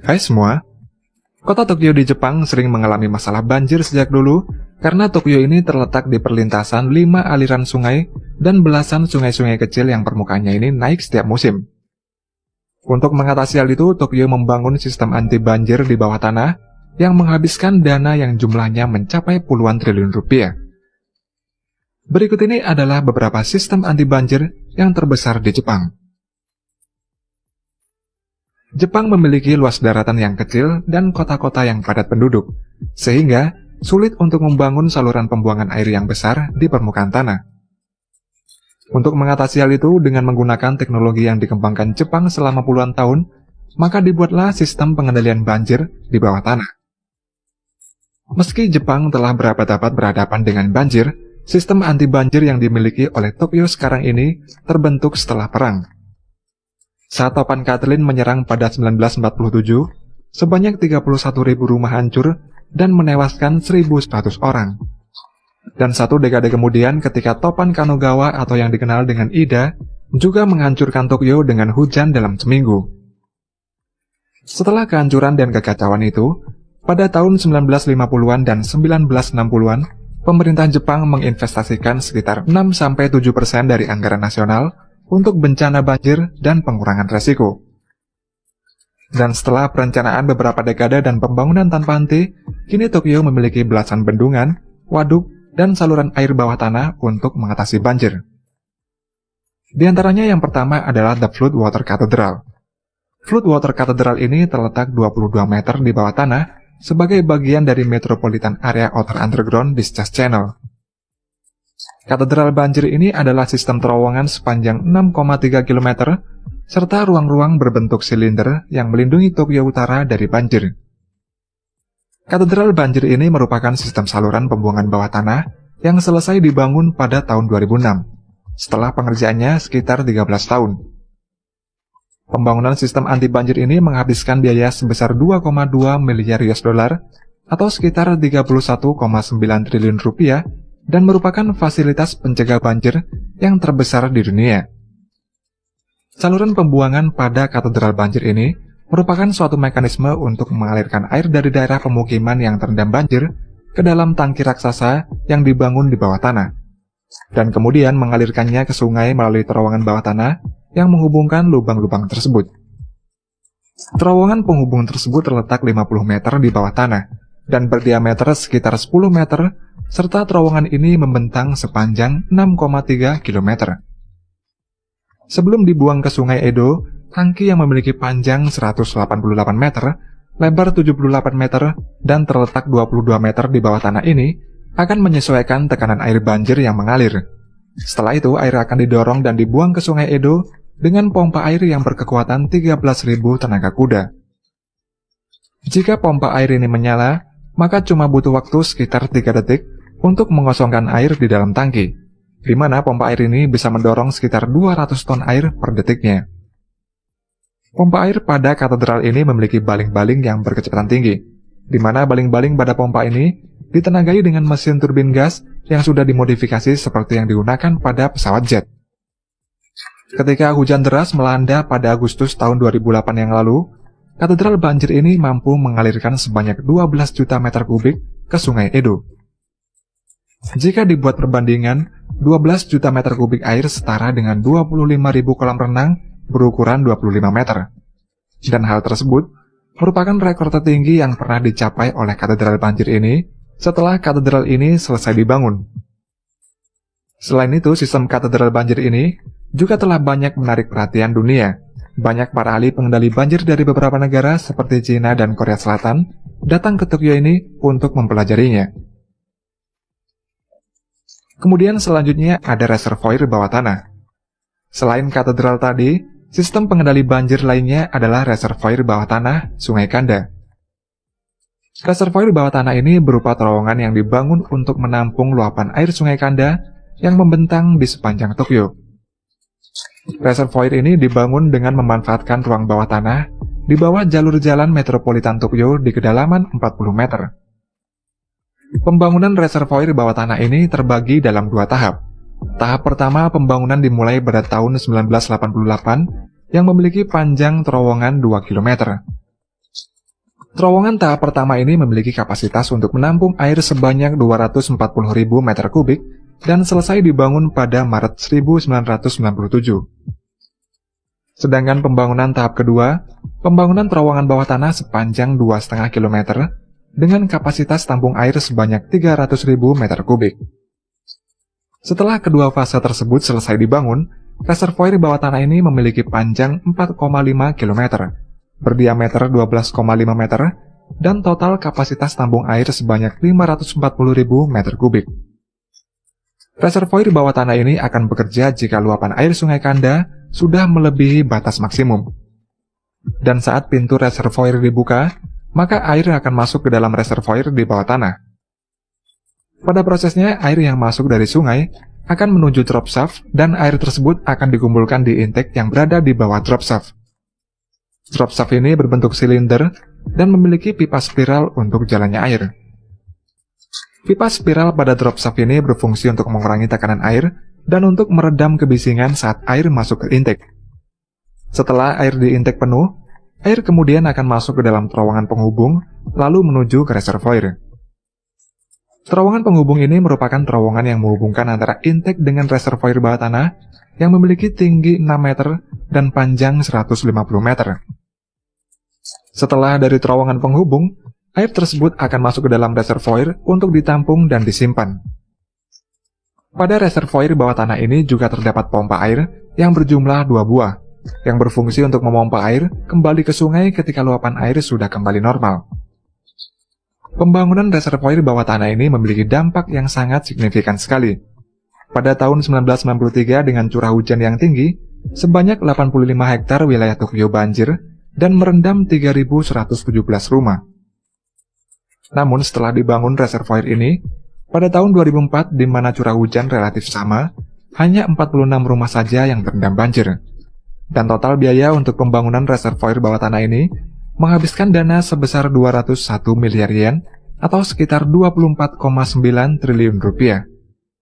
Hai semua, kota Tokyo di Jepang sering mengalami masalah banjir sejak dulu karena Tokyo ini terletak di perlintasan 5 aliran sungai dan belasan sungai-sungai kecil yang permukaannya ini naik setiap musim. Untuk mengatasi hal itu, Tokyo membangun sistem anti banjir di bawah tanah yang menghabiskan dana yang jumlahnya mencapai puluhan triliun rupiah. Berikut ini adalah beberapa sistem anti banjir yang terbesar di Jepang. Jepang memiliki luas daratan yang kecil dan kota-kota yang padat penduduk, sehingga sulit untuk membangun saluran pembuangan air yang besar di permukaan tanah. Untuk mengatasi hal itu dengan menggunakan teknologi yang dikembangkan Jepang selama puluhan tahun, maka dibuatlah sistem pengendalian banjir di bawah tanah. Meski Jepang telah berabad-abad berhadapan dengan banjir, sistem anti banjir yang dimiliki oleh Tokyo sekarang ini terbentuk setelah perang. Saat Topan Katrina menyerang pada 1947, sebanyak 31.000 rumah hancur dan menewaskan 1.100 orang. Dan satu dekade kemudian ketika Topan Kanogawa atau yang dikenal dengan Ida, juga menghancurkan Tokyo dengan hujan dalam seminggu. Setelah kehancuran dan kekacauan itu, pada tahun 1950-an dan 1960-an, pemerintah Jepang menginvestasikan sekitar 6-7% dari anggaran nasional untuk bencana banjir dan pengurangan resiko. Dan setelah perencanaan beberapa dekade dan pembangunan tanpa henti, kini Tokyo memiliki belasan bendungan, waduk, dan saluran air bawah tanah untuk mengatasi banjir. Di antaranya yang pertama adalah The Flood Water Cathedral. Flood Water Cathedral ini terletak 22 meter di bawah tanah sebagai bagian dari Metropolitan Area Outer Underground Discharge Channel. Katedral banjir ini adalah sistem terowongan sepanjang 6,3 km serta ruang-ruang berbentuk silinder yang melindungi Tokyo Utara dari banjir. Katedral banjir ini merupakan sistem saluran pembuangan bawah tanah yang selesai dibangun pada tahun 2006, setelah pengerjaannya sekitar 13 tahun. Pembangunan sistem anti banjir ini menghabiskan biaya sebesar 2,2 miliar US dollar atau sekitar 31,9 triliun rupiah dan merupakan fasilitas pencegah banjir yang terbesar di dunia. Saluran pembuangan pada katedral banjir ini merupakan suatu mekanisme untuk mengalirkan air dari daerah pemukiman yang terendam banjir ke dalam tangki raksasa yang dibangun di bawah tanah, dan kemudian mengalirkannya ke sungai melalui terowongan bawah tanah yang menghubungkan lubang-lubang tersebut. Terowongan penghubung tersebut terletak 50 meter di bawah tanah dan berdiameter sekitar 10 meter, serta terowongan ini membentang sepanjang 6,3 km. Sebelum dibuang ke Sungai Edo, tangki yang memiliki panjang 188 meter, lebar 78 meter, dan terletak 22 meter di bawah tanah ini akan menyesuaikan tekanan air banjir yang mengalir. Setelah itu, air akan didorong dan dibuang ke Sungai Edo dengan pompa air yang berkekuatan 13.000 tenaga kuda. Jika pompa air ini menyala, maka cuma butuh waktu sekitar 3 detik untuk mengosongkan air di dalam tangki, di mana pompa air ini bisa mendorong sekitar 200 ton air per detiknya. Pompa air pada katedral ini memiliki baling-baling yang berkecepatan tinggi, di mana baling-baling pada pompa ini ditenagai dengan mesin turbin gas yang sudah dimodifikasi seperti yang digunakan pada pesawat jet. Ketika hujan deras melanda pada Agustus tahun 2008 yang lalu, katedral banjir ini mampu mengalirkan sebanyak 12 juta meter kubik ke Sungai Edo. Jika dibuat perbandingan, 12 juta meter kubik air setara dengan 25.000 kolam renang berukuran 25 meter. Dan hal tersebut merupakan rekor tertinggi yang pernah dicapai oleh katedral banjir ini setelah katedral ini selesai dibangun. Selain itu, sistem katedral banjir ini juga telah banyak menarik perhatian dunia. Banyak para ahli pengendali banjir dari beberapa negara seperti China dan Korea Selatan datang ke Tokyo ini untuk mempelajarinya. Kemudian selanjutnya ada reservoir bawah tanah. Selain katedral tadi, sistem pengendali banjir lainnya adalah reservoir bawah tanah Sungai Kanda. Reservoir bawah tanah ini berupa terowongan yang dibangun untuk menampung luapan air Sungai Kanda yang membentang di sepanjang Tokyo. Reservoir ini dibangun dengan memanfaatkan ruang bawah tanah di bawah jalur jalan Metropolitan Tokyo di kedalaman 40 meter. Pembangunan reservoir bawah tanah ini terbagi dalam 2 tahap. Tahap pertama, pembangunan dimulai pada tahun 1988 yang memiliki panjang terowongan 2 km. Terowongan tahap pertama ini memiliki kapasitas untuk menampung air sebanyak 240.000 meter kubik dan selesai dibangun pada Maret 1997. Sedangkan pembangunan tahap kedua, pembangunan terowongan bawah tanah sepanjang 2,5 km dengan kapasitas tampung air sebanyak 300.000 meter kubik. Setelah kedua fase tersebut selesai dibangun, reservoir bawah tanah ini memiliki panjang 4,5 km, berdiameter 12,5 meter, dan total kapasitas tampung air sebanyak 540.000 meter kubik. Reservoir bawah tanah ini akan bekerja jika luapan air Sungai Kanda sudah melebihi batas maksimum. Dan saat pintu reservoir dibuka, maka air akan masuk ke dalam reservoir di bawah tanah. Pada prosesnya, air yang masuk dari sungai akan menuju drop shaft dan air tersebut akan dikumpulkan di intake yang berada di bawah drop shaft. Drop shaft ini berbentuk silinder dan memiliki pipa spiral untuk jalannya air. Pipa spiral pada drop shaft ini berfungsi untuk mengurangi tekanan air dan untuk meredam kebisingan saat air masuk ke intake. Setelah air di intake penuh, air kemudian akan masuk ke dalam terowongan penghubung, lalu menuju ke reservoir. Terowongan penghubung ini merupakan terowongan yang menghubungkan antara intake dengan reservoir bawah tanah yang memiliki tinggi 6 meter dan panjang 150 meter. Setelah dari terowongan penghubung, air tersebut akan masuk ke dalam reservoir untuk ditampung dan disimpan. Pada reservoir bawah tanah ini juga terdapat pompa air yang berjumlah 2 buah, yang berfungsi untuk memompa air kembali ke sungai ketika luapan air sudah kembali normal. Pembangunan reservoir bawah tanah ini memiliki dampak yang sangat signifikan sekali. Pada tahun 1993 dengan curah hujan yang tinggi, sebanyak 85 hektar wilayah Tokyo banjir dan merendam 3.117 rumah. Namun setelah dibangun reservoir ini, pada tahun 2004 di mana curah hujan relatif sama, hanya 46 rumah saja yang terendam banjir. Dan total biaya untuk pembangunan reservoir bawah tanah ini menghabiskan dana sebesar 201 miliar yen atau sekitar 24,9 triliun rupiah.